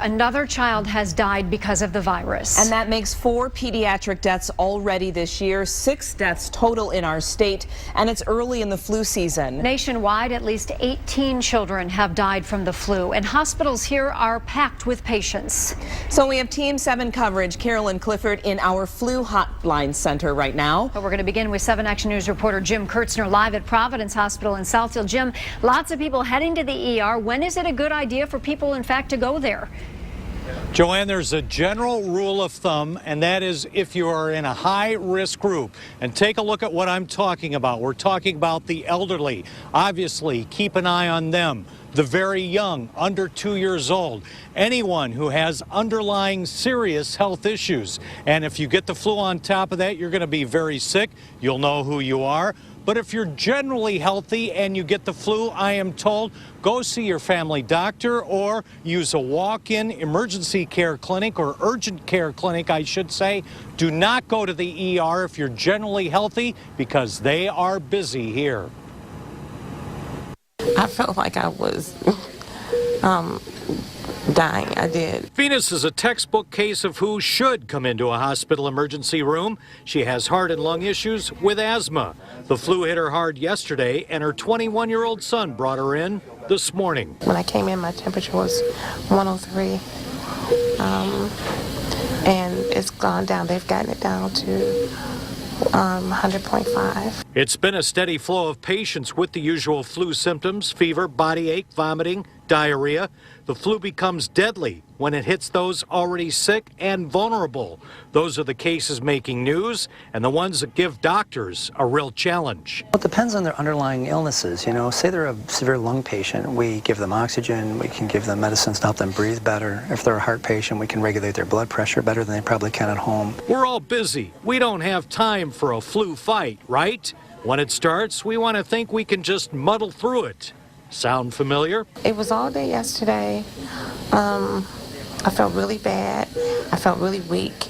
another child has died because of the virus. And that makes 4 pediatric deaths already this year, 6 deaths total in our state, and it's early in the flu season. Nationwide, at least 18 children have died from the flu, and hospitals here are packed with patients. So we have Team 7 coverage. Carolyn Clifford in our flu hotline center right now. But we're going to begin with 7 Action News reporter Jim Kurtzner live at Providence Hospital in Southfield. Jim, lots of people heading to the ER. When is it a good idea for people, in fact, to go there? Joanne, there's a general rule of thumb, and that is if you are in a high-risk group. And take a look at what I'm talking about. We're talking about the elderly. Obviously, keep an eye on them. The very young, under 2 years old. Anyone who has underlying serious health issues. And if you get the flu on top of that, you're going to be very sick. You'll know who you are. But if you're generally healthy and you get the flu, I am told, go see your family doctor or use a walk-in emergency care clinic or urgent care clinic, I should say. Do not go to the ER if you're generally healthy because they are busy here. I felt like I was dying. I did. Venus is a textbook case of who should come into a hospital emergency room. She has heart and lung issues with asthma. The flu hit her hard yesterday, and her 21-year-old son brought her in this morning. When I came in, my temperature was 103, and it's gone down. They've gotten it down to 100.5. It's been a steady flow of patients with the usual flu symptoms: fever, body ache, vomiting, diarrhea. The flu becomes deadly when it hits those already sick and vulnerable. Those are the cases making news and the ones that give doctors a real challenge. It depends on their underlying illnesses. You know, say they're a severe lung patient, we give them oxygen, we can give them medicines to help them breathe better. If they're a heart patient, we can regulate their blood pressure better than they probably can at home. We're all busy. We don't have time for a flu fight, right? When it starts, we want to think we can just muddle through it. Sound familiar? It was all day yesterday. I felt really bad. I felt really weak.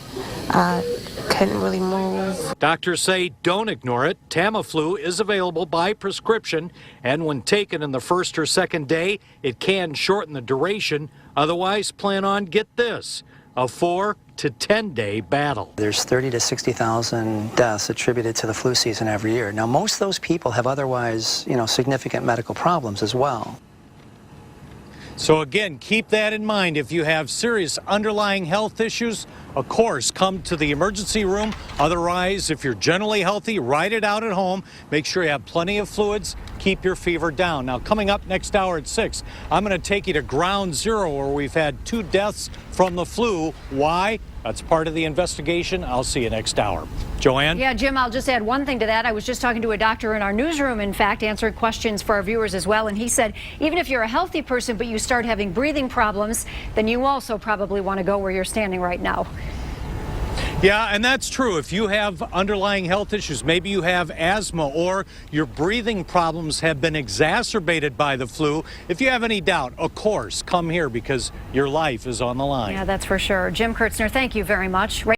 I couldn't really move. Doctors say don't ignore it. Tamiflu is available by prescription, and when taken in the first or second day, it can shorten the duration. Otherwise, plan on, get this, a 4 to 10 day battle. There's 30 to 60,000 deaths attributed to the flu season every year. Now, most of those people have otherwise, significant medical problems as well. So again, keep that in mind. If you have serious underlying health issues, of course, come to the emergency room. Otherwise, if you're generally healthy, ride it out at home. Make sure you have plenty of fluids. Keep your fever down. Now, coming up next hour at 6, I'm going to take you to ground zero where we've had 2 deaths from the flu. Why? That's part of the investigation. I'll see you next hour. Joanne? Yeah, Jim, I'll just add one thing to that. I was just talking to a doctor in our newsroom, in fact, answered questions for our viewers as well. And he said, even if you're a healthy person, but you start having breathing problems, then you also probably want to go where you're standing right now. Yeah, and that's true. If you have underlying health issues, maybe you have asthma or your breathing problems have been exacerbated by the flu, if you have any doubt, of course, come here because your life is on the line. Yeah, that's for sure. Jim Kurtzner, thank you very much.